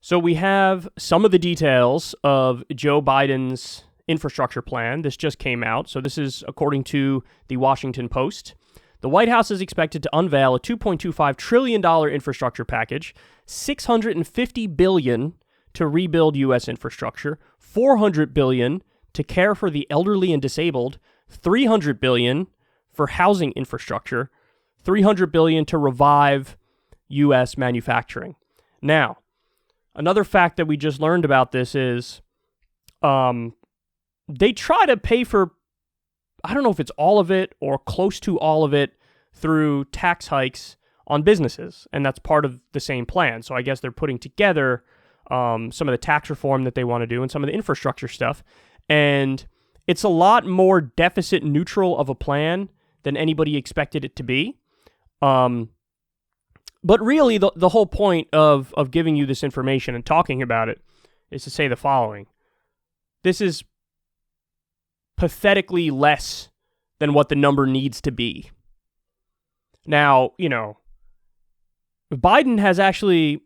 So we have some of the details of Joe Biden's infrastructure plan. This just came out. So this is according to the Washington Post. The White House is expected to unveil a $2.25 trillion infrastructure package, $650 billion to rebuild U.S. infrastructure, $400 billion to care for the elderly and disabled, $300 billion for housing infrastructure, $300 billion to revive U.S. manufacturing. Now, another fact that we just learned about this is they try to pay for, I don't know if it's all of it or close to all of it, through tax hikes on businesses, and that's part of the same plan. So I guess they're putting together some of the tax reform that they want to do and some of the infrastructure stuff, and it's a lot more deficit neutral of a plan than anybody expected it to be. But really, the whole point of giving you this information and talking about it is to say the following. This is pathetically less than what the number needs to be. Now, Biden has actually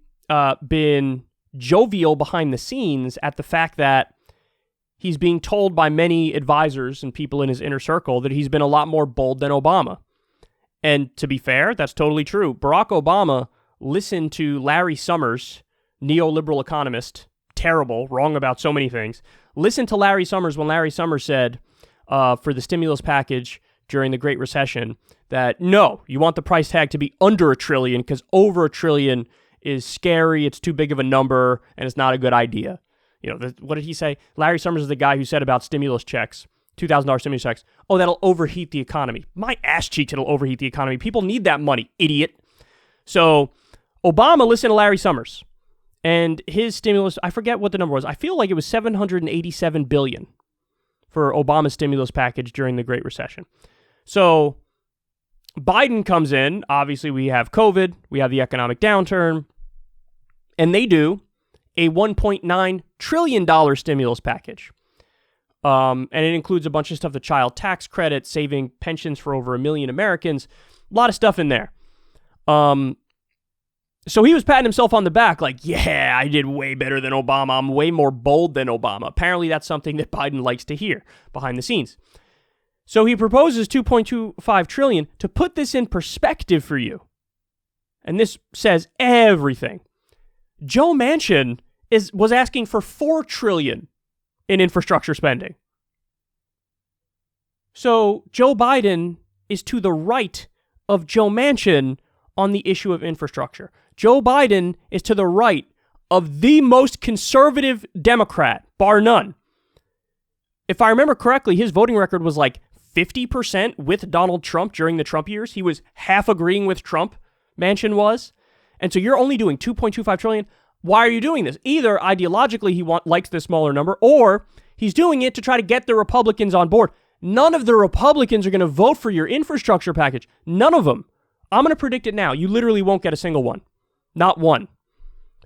been jovial behind the scenes at the fact that he's being told by many advisors and people in his inner circle that he's been a lot more bold than Obama. And to be fair, that's totally true. Barack Obama listened to Larry Summers, neoliberal economist, terrible, wrong about so many things. Listened to Larry Summers when Larry Summers said for the stimulus package during the Great Recession that, no, you want the price tag to be under $1 trillion because over $1 trillion is scary, it's too big of a number, and it's not a good idea. What did he say? Larry Summers is the guy who said about stimulus checks, $2,000 stimulus checks, oh, that'll overheat the economy. My ass cheeks, it'll overheat the economy. People need that money, idiot. So Obama listened to Larry Summers, and his stimulus, I forget what the number was. I feel like it was $787 billion for Obama's stimulus package during the Great Recession. So Biden comes in. Obviously, we have COVID, we have the economic downturn, and they do a $1.9 trillion stimulus package. And it includes a bunch of stuff, the child tax credit, saving pensions for over 1 million Americans, a lot of stuff in there. So he was patting himself on the back like, yeah, I did way better than Obama. I'm way more bold than Obama. Apparently that's something that Biden likes to hear behind the scenes. So he proposes $2.25 trillion. To put this in perspective for you, and this says everything, Joe Manchin was asking for $4 trillion in infrastructure spending. So Joe Biden is to the right of Joe Manchin on the issue of infrastructure. Joe Biden is to the right of the most conservative Democrat, bar none. If I remember correctly, his voting record was like 50% with Donald Trump during the Trump years. He was half agreeing with Trump, Manchin was. And so you're only doing $2.25 trillion. Why are you doing this? Either ideologically he likes the smaller number, or he's doing it to try to get the Republicans on board. None of the Republicans are going to vote for your infrastructure package. None of them. I'm going to predict it now. You literally won't get a single one. Not one.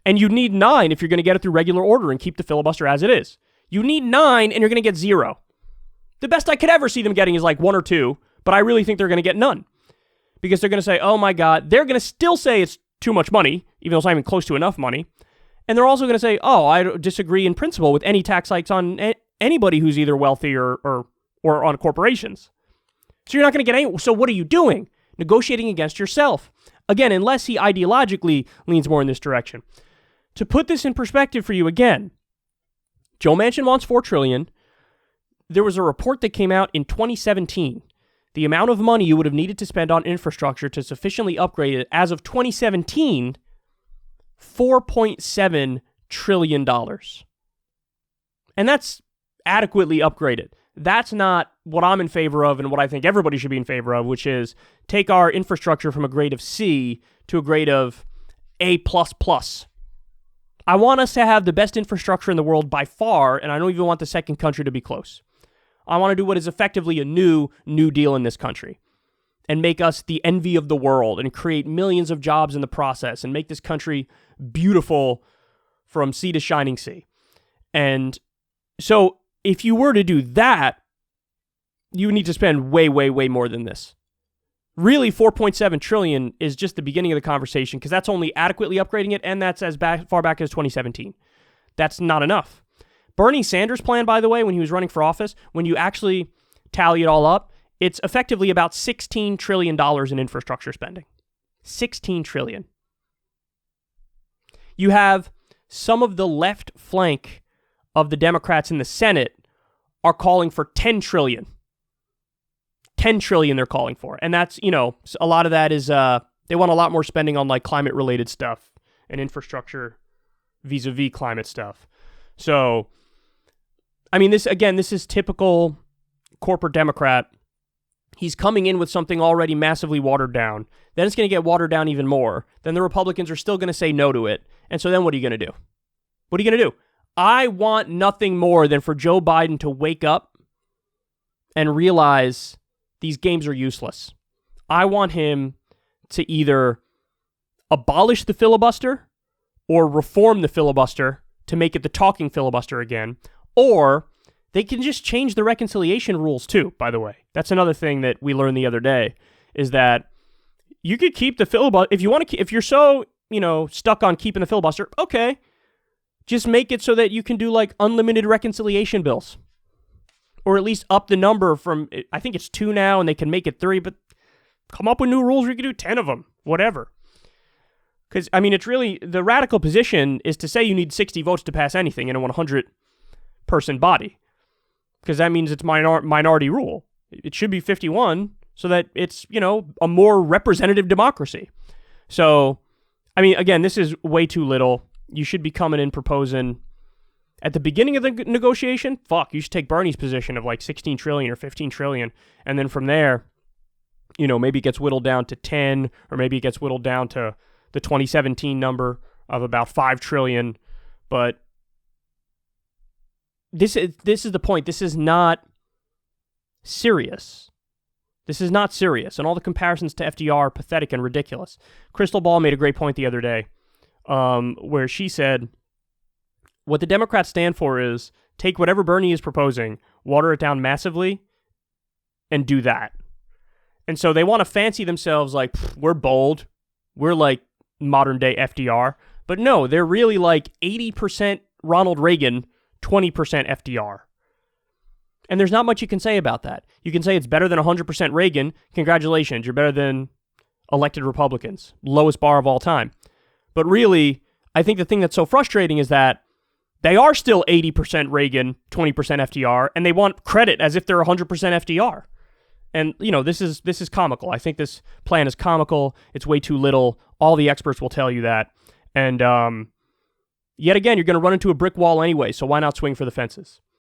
And you need 9 if you're going to get it through regular order and keep the filibuster as it is. You need 9 and you're going to get 0. The best I could ever see them getting is like 1 or 2, but I really think they're going to get none. Because they're going to say, oh my God, they're going to still say it's too much money, even though it's not even close to enough money. And they're also going to say, oh, I disagree in principle with any tax hikes on anybody who's either wealthy or on corporations. So you're not going to get any. So what are you doing? Negotiating against yourself. Again, unless he ideologically leans more in this direction. To put this in perspective for you again, Joe Manchin wants $4 trillion. There was a report that came out in 2017. The amount of money you would have needed to spend on infrastructure to sufficiently upgrade it as of 2017, $4.7 trillion. And that's adequately upgraded. That's not what I'm in favor of and what I think everybody should be in favor of, which is take our infrastructure from a grade of C to a grade of A++. I want us to have the best infrastructure in the world by far, and I don't even want the second country to be close. I want to do what is effectively a new deal in this country and make us the envy of the world and create millions of jobs in the process and make this country beautiful from sea to shining sea. And so if you were to do that, you need to spend way, way, way more than this. Really, 4.7 trillion is just the beginning of the conversation because that's only adequately upgrading it, and that's as far back as 2017. That's not enough. Bernie Sanders' plan, by the way, when he was running for office, when you actually tally it all up, it's effectively about $16 trillion in infrastructure spending. $16 trillion. You have some of the left flank of the Democrats in the Senate are calling for $10 trillion. $10 trillion they're calling for. And that's, a lot of that is, they want a lot more spending on like climate related stuff and infrastructure vis-a-vis climate stuff. So, I mean, this is typical corporate Democrat. He's coming in with something already massively watered down. Then it's going to get watered down even more. Then the Republicans are still going to say no to it. And so then what are you going to do? What are you going to do? I want nothing more than for Joe Biden to wake up and realize these games are useless. I want him to either abolish the filibuster or reform the filibuster to make it the talking filibuster again, or they can just change the reconciliation rules too, by the way. That's another thing that we learned the other day, is that you could keep the filibuster if you want to. If you're so, stuck on keeping the filibuster, okay, just make it so that you can do like unlimited reconciliation bills. Or at least up the number from, I think it's 2 now, and they can make it 3, but come up with new rules where you can do 10 of them, whatever. Because, I mean, it's really, the radical position is to say you need 60 votes to pass anything in a 100-person body. Because that means it's minority rule. It should be 51 so that it's, a more representative democracy. So, I mean, again, this is way too little. You should be coming in proposing, at the beginning of the negotiation, you should take Bernie's position of like 16 trillion or 15 trillion. And then from there, maybe it gets whittled down to 10, or maybe it gets whittled down to the 2017 number of about 5 trillion. But this is the point. This is not serious. This is not serious. And all the comparisons to FDR are pathetic and ridiculous. Crystal Ball made a great point the other day, where she said, what the Democrats stand for is take whatever Bernie is proposing, water it down massively, and do that. And so they want to fancy themselves like, we're bold, we're like modern day FDR. But no, they're really like 80% Ronald Reagan, 20% FDR. And there's not much you can say about that. You can say it's better than 100% Reagan. Congratulations, you're better than elected Republicans. Lowest bar of all time. But really, I think the thing that's so frustrating is that they are still 80% Reagan, 20% FDR, and they want credit as if they're 100% FDR. And, this is comical. I think this plan is comical. It's way too little. All the experts will tell you that. And yet again, you're going to run into a brick wall anyway, so why not swing for the fences?